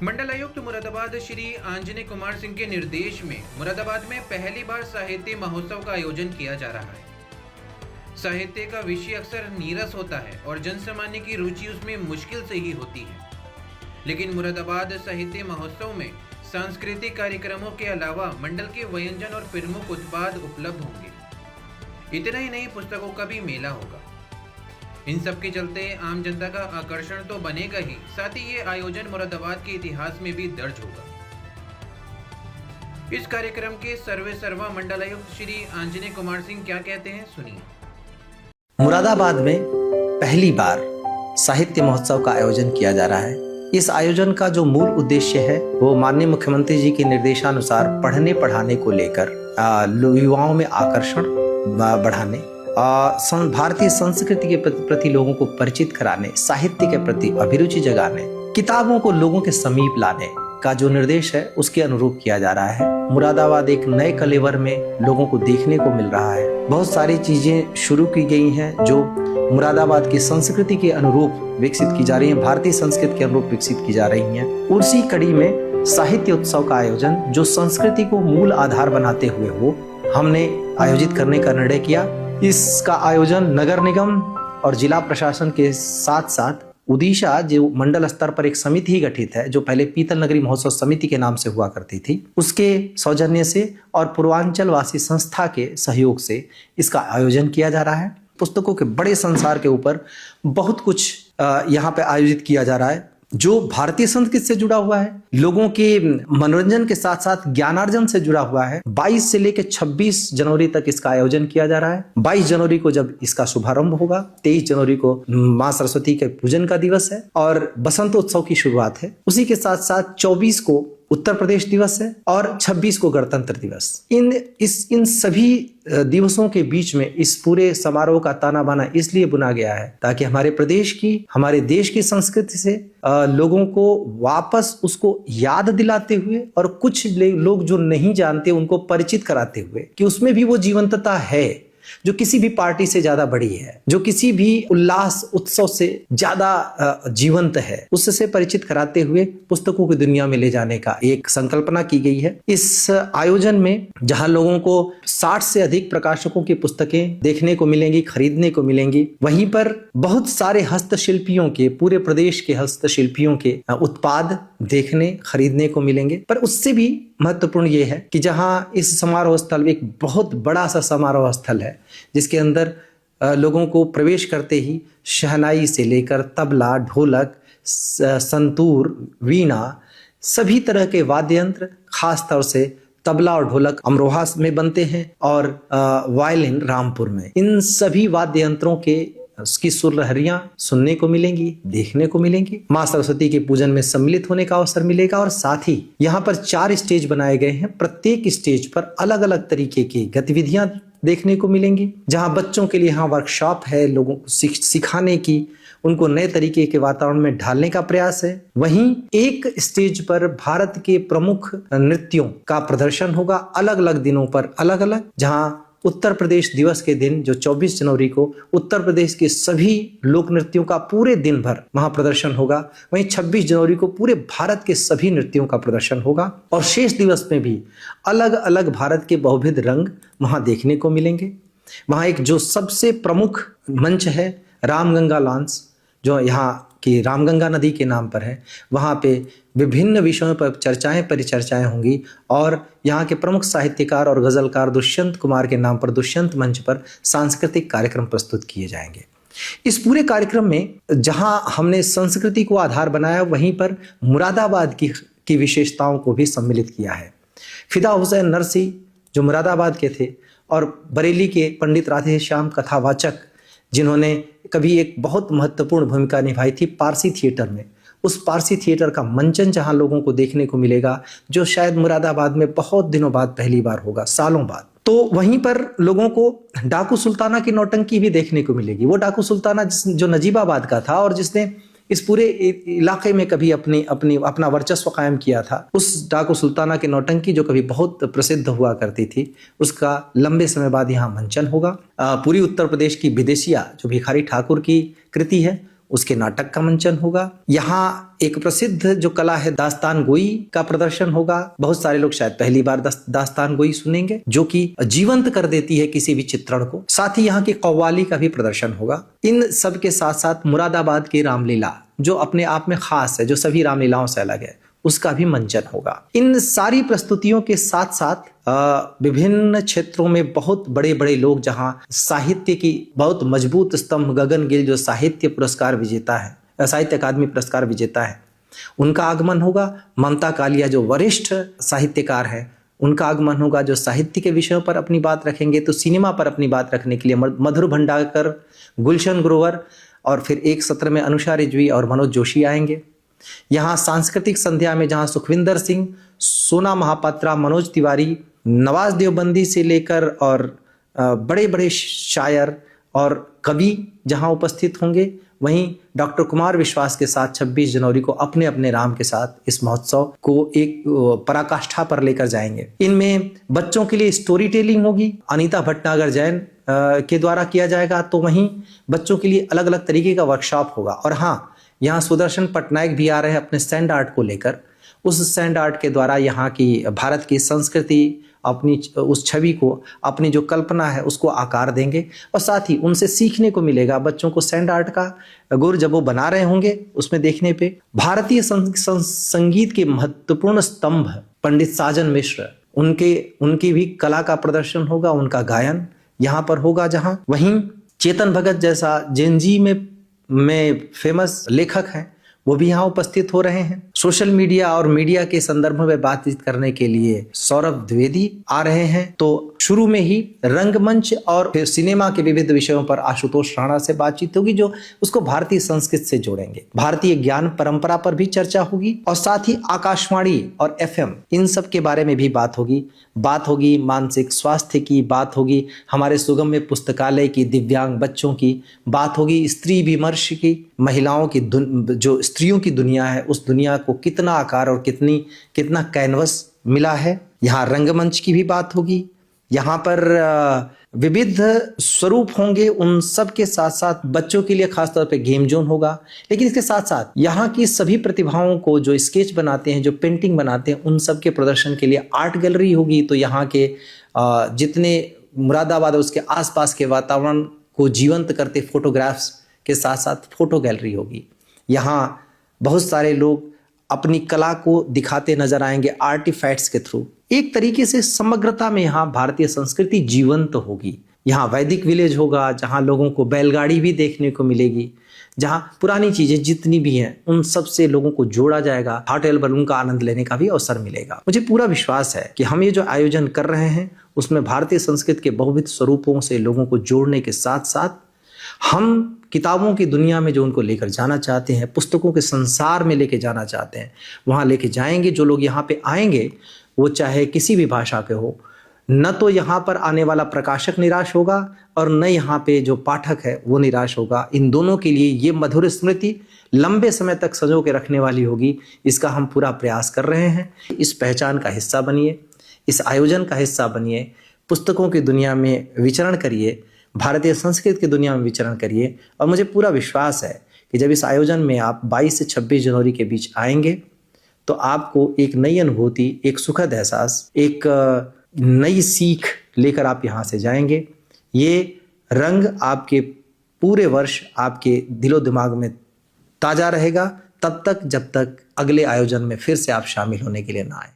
मंडलायुक्त मुरादाबाद श्री आंजनेय कुमार सिंह के निर्देश में मुरादाबाद में पहली बार साहित्य महोत्सव का आयोजन किया जा रहा है। साहित्य का विषय अक्सर नीरस होता है और जनसामान्य की रुचि उसमें मुश्किल से ही होती है, लेकिन मुरादाबाद साहित्य महोत्सव में सांस्कृतिक कार्यक्रमों के अलावा मंडल के व्यंजन और प्रमुख उत्पाद उपलब्ध होंगे। इतना ही नहीं, पुस्तकों का भी मेला होगा। इन सब के चलते आम जनता का आकर्षण तो बनेगा ही, साथ ही ये आयोजन मुरादाबाद के इतिहास में भी दर्ज होगा। इस कार्यक्रम के सर्वे सर्वा मंडलायुक्त श्री आंजनेय कुमार सिंह क्या कहते हैं, सुनिए। मुरादाबाद में पहली बार साहित्य महोत्सव का आयोजन किया जा रहा है। इस आयोजन का जो मूल उद्देश्य है वो माननीय मुख्यमंत्री जी के निर्देशानुसार पढ़ने पढ़ाने को लेकर युवाओं में आकर्षण बढ़ाने, भारतीय संस्कृति के प्रति लोगों को परिचित कराने, साहित्य के प्रति अभिरुचि जगाने, किताबों को लोगों के समीप लाने का जो निर्देश है उसके अनुरूप किया जा रहा है। मुरादाबाद एक नए कलेवर में लोगों को देखने को मिल रहा है। बहुत सारी चीजें शुरू की गई हैं जो मुरादाबाद की संस्कृति के अनुरूप विकसित की जा रही हैं, भारतीय संस्कृति के अनुरूप विकसित की जा रही हैं। उसी कड़ी में साहित्य उत्सव का आयोजन जो संस्कृति को मूल आधार बनाते हुए हो, हमने आयोजित करने का निर्णय किया। इसका आयोजन नगर निगम और जिला प्रशासन के साथ साथ उड़ीसा जो मंडल स्तर पर एक समिति ही गठित है, जो पहले पीतल नगरी महोत्सव समिति के नाम से हुआ करती थी, उसके सौजन्य से और पूर्वांचल वासी संस्था के सहयोग से इसका आयोजन किया जा रहा है। पुस्तकों के बड़े संसार के ऊपर बहुत कुछ यहाँ पे आयोजित किया जा रहा है जो भारतीय संस्कृति से जुड़ा हुआ है, लोगों के मनोरंजन के साथ साथ ज्ञानार्जन से जुड़ा हुआ है। 22 से लेकर 26 जनवरी तक इसका आयोजन किया जा रहा है। 22 जनवरी को जब इसका शुभारंभ होगा, 23 जनवरी को मां सरस्वती के पूजन का दिवस है और बसंतोत्सव की शुरुआत है। उसी के साथ साथ 24 को उत्तर प्रदेश दिवस है और 26 को गणतंत्र दिवस। इन सभी दिवसों के बीच में इस पूरे समारोह का ताना बाना इसलिए बुना गया है ताकि हमारे प्रदेश की, हमारे देश की संस्कृति से लोगों को वापस उसको याद दिलाते हुए और कुछ लोग जो नहीं जानते उनको परिचित कराते हुए कि उसमें भी वो जीवंतता है जो किसी भी पार्टी से ज्यादा बड़ी है, जो किसी भी उल्लास उत्सव से ज्यादा जीवंत है, उससे परिचित कराते हुए पुस्तकों की दुनिया में ले जाने का एक संकल्पना की गई है। इस आयोजन में जहां लोगों को 60 से अधिक प्रकाशकों की पुस्तकें देखने को मिलेंगी, खरीदने को मिलेंगी, वहीं पर बहुत सारे हस्तशिल्पियों के, पूरे प्रदेश के हस्तशिल्पियों के उत्पाद देखने, खरीदने को मिलेंगे। पर उससे भी महत्वपूर्ण ये है कि जहां इस समारोह स्थल एक बहुत बड़ा सा समारोह स्थल है जिसके अंदर लोगों को प्रवेश करते ही शहनाई से लेकर तबला, ढोलक, संतूर, वीणा, सभी तरह के वाद्य यंत्र, खास तौर से तबला और ढोलक अमरोहा में बनते हैं और वायलिन रामपुर में। इन सभी वाद्य यंत्रों के उसकी सुरलहरियां सुनने को मिलेंगी, देखने को मिलेंगी। मां सरस्वती के पूजन में सम्मिलित होने का अवसर मिलेगा और साथ ही यहाँ पर 4 स्टेज बनाए गए हैं। प्रत्येक स्टेज पर अलग अलग तरीके की गतिविधियां देखने को मिलेंगी, जहां बच्चों के लिए यहाँ वर्कशॉप है, लोगों को सिखाने की, उनको नए तरीके के वातावरण में ढालने का प्रयास है। वहीं एक स्टेज पर भारत के प्रमुख नृत्यों का प्रदर्शन होगा, अलग अलग दिनों पर अलग अलग, जहां उत्तर प्रदेश दिवस के दिन जो 24 जनवरी को उत्तर प्रदेश के सभी लोक नृत्यों का पूरे दिन भर वहां प्रदर्शन होगा। वहीं 26 जनवरी को पूरे भारत के सभी नृत्यों का प्रदर्शन होगा और शेष दिवस में भी अलग अलग भारत के बहुविध रंग वहां देखने को मिलेंगे। वहां एक जो सबसे प्रमुख मंच है रामगंगा लॉन्च, जो यहाँ की रामगंगा नदी के नाम पर है, वहाँ पे विभिन्न विषयों पर चर्चाएं परिचर्चाएं होंगी और यहाँ के प्रमुख साहित्यकार और गजलकार दुष्यंत कुमार के नाम पर दुष्यंत मंच पर सांस्कृतिक कार्यक्रम प्रस्तुत किए जाएंगे। इस पूरे कार्यक्रम में जहाँ हमने संस्कृति को आधार बनाया, वहीं पर मुरादाबाद की विशेषताओं को भी सम्मिलित किया है। फिदा हुसैन नरसी जो मुरादाबाद के थे और बरेली के पंडित राधे श्याम कथावाचक, जिन्होंने कभी एक बहुत महत्वपूर्ण भूमिका निभाई थी पारसी थिएटर में, उस पारसी थिएटर का मंचन जहां लोगों को देखने को मिलेगा, जो शायद मुरादाबाद में बहुत दिनों बाद पहली बार होगा, सालों बाद। तो वहीं पर लोगों को डाकू सुल्ताना की नौटंकी भी देखने को मिलेगी। वो डाकू सुल्ताना जो नजीबाबाद का था और जिसने इस पूरे इलाके में कभी अपना वर्चस्व कायम किया था, उस डाकू सुल्ताना की नौटंकी जो कभी बहुत प्रसिद्ध हुआ करती थी, उसका लंबे समय बाद यहाँ मंचन होगा। पूरी उत्तर प्रदेश की विदेशिया जो भिखारी ठाकुर की कृति है, उसके नाटक का मंचन होगा। यहाँ एक प्रसिद्ध जो कला है दास्तान गोई का प्रदर्शन होगा। बहुत सारे लोग शायद पहली बार दास्तान गोई सुनेंगे, जो कि जीवंत कर देती है किसी भी चित्रण को। साथ ही यहाँ की कव्वाली का भी प्रदर्शन होगा। इन सब के साथ साथ मुरादाबाद की रामलीला, जो अपने आप में खास है, जो सभी रामलीलाओं से अलग है, उसका भी मंचन होगा। इन सारी प्रस्तुतियों के साथ साथ विभिन्न क्षेत्रों में बहुत बड़े बड़े लोग, जहां साहित्य की बहुत मजबूत स्तंभ गगन गिल जो साहित्य पुरस्कार विजेता है, साहित्य अकादमी पुरस्कार विजेता है, उनका आगमन होगा। ममता कालिया जो वरिष्ठ साहित्यकार है, उनका आगमन होगा, जो साहित्य के विषयों पर अपनी बात रखेंगे। तो सिनेमा पर अपनी बात रखने के लिए मधुर भंडारकर, गुलशन ग्रोवर और फिर एक सत्र में अनुषा रिजवी और मनोज जोशी आएंगे। यहाँ सांस्कृतिक संध्या में जहाँ सुखविंदर सिंह, सोना महापात्रा, मनोज तिवारी, नवाज देवबंदी से लेकर और बड़े बड़े शायर और कवि जहाँ उपस्थित होंगे, वहीं डॉक्टर कुमार विश्वास के साथ 26 जनवरी को अपने अपने राम के साथ इस महोत्सव को एक पराकाष्ठा पर लेकर जाएंगे। इनमें बच्चों के लिए स्टोरी टेलिंग होगी, अनीता भटनागर जैन के द्वारा किया जाएगा। तो वहीं बच्चों के लिए अलग अलग तरीके का वर्कशॉप होगा। और हाँ, यहाँ सुदर्शन पटनायक भी आ रहे हैं अपने सैंड आर्ट को लेकर। उस सैंड आर्ट के द्वारा यहाँ की भारत की संस्कृति, अपनी उस छवि को, अपनी जो कल्पना है उसको आकार देंगे। और साथ ही उनसे सीखने को मिलेगा। बच्चों को सैंड आर्ट का गुर जब वो बना रहे होंगे, उसमें देखने पे भारतीय संगीत के महत्वपूर्ण स्तंभ पंडित साजन मिश्र, उनकी भी कला का प्रदर्शन होगा, उनका गायन यहाँ पर होगा। जहाँ वहीं चेतन भगत जैसा जेनजी में फेमस लेखक हैं, वो भी यहाँ उपस्थित हो रहे हैं। सोशल मीडिया और मीडिया के संदर्भ में बातचीत करने के लिए सौरभ द्विवेदी आ रहे हैं। तो शुरू में ही रंगमंच और फिर सिनेमा के विविध विषयों पर आशुतोष राणा से बातचीत होगी, जो उसको भारतीय संस्कृति से जोड़ेंगे। भारतीय ज्ञान परंपरा पर भी चर्चा होगी और साथ ही आकाशवाणी और FM इन सब के बारे में भी बात होगी। मानसिक स्वास्थ्य की बात होगी, हमारे सुगम्य पुस्तकालय की, दिव्यांग बच्चों की बात होगी, स्त्री विमर्श की, महिलाओं की जो स्त्रियों की दुनिया है, उस दुनिया को कितना आकार और कितना कैनवस मिला है। यहाँ रंगमंच की भी बात होगी। यहाँ पर विविध स्वरूप होंगे। उन सब के साथ साथ बच्चों के लिए खासतौर पे गेम जोन होगा। लेकिन इसके साथ साथ यहाँ की सभी प्रतिभाओं को, जो स्केच बनाते हैं, जो पेंटिंग बनाते हैं, उन सब के प्रदर्शन के लिए आर्ट गैलरी होगी। तो यहाँ के जितने मुरादाबाद और उसके आसपास के वातावरण को जीवंत करते फोटोग्राफ्स के साथ साथ फोटो गैलरी होगी। यहाँ बहुत सारे लोग अपनी कला को दिखाते नजर आएंगे आर्टिफैक्ट्स के थ्रू। एक तरीके से समग्रता में यहाँ भारतीय संस्कृति जीवंत होगी। यहाँ वैदिक विलेज होगा, जहाँ लोगों को बैलगाड़ी भी देखने को मिलेगी, जहाँ पुरानी चीजें जितनी भी हैं उन सब से लोगों को जोड़ा जाएगा। हॉट एयर बलून का आनंद लेने का भी अवसर मिलेगा। मुझे पूरा विश्वास है कि हम ये जो आयोजन कर रहे हैं उसमें भारतीय संस्कृति के बहुविध स्वरूपों से लोगों को जोड़ने के साथ साथ हम किताबों की दुनिया में जो उनको लेकर जाना चाहते हैं, पुस्तकों के संसार में लेके जाना चाहते हैं, वहाँ लेके जाएंगे। जो लोग यहाँ पे आएंगे वो चाहे किसी भी भाषा के हो, न तो यहाँ पर आने वाला प्रकाशक निराश होगा और न यहाँ पे जो पाठक है वो निराश होगा। इन दोनों के लिए ये मधुर स्मृति लंबे समय तक संजो के रखने वाली होगी। इसका हम पूरा प्रयास कर रहे हैं। इस पहचान का हिस्सा बनिए, इस आयोजन का हिस्सा बनिए, पुस्तकों की दुनिया में विचरण करिए, भारतीय संस्कृति की दुनिया में विचरण करिए। और मुझे पूरा विश्वास है कि जब इस आयोजन में आप 22 से 26 जनवरी के बीच आएंगे तो आपको एक नई अनुभूति, एक सुखद एहसास, एक नई सीख लेकर आप यहाँ से जाएंगे। ये रंग आपके पूरे वर्ष आपके दिलो दिमाग में ताज़ा रहेगा, तब तक जब तक अगले आयोजन में फिर से आप शामिल होने के लिए ना आए।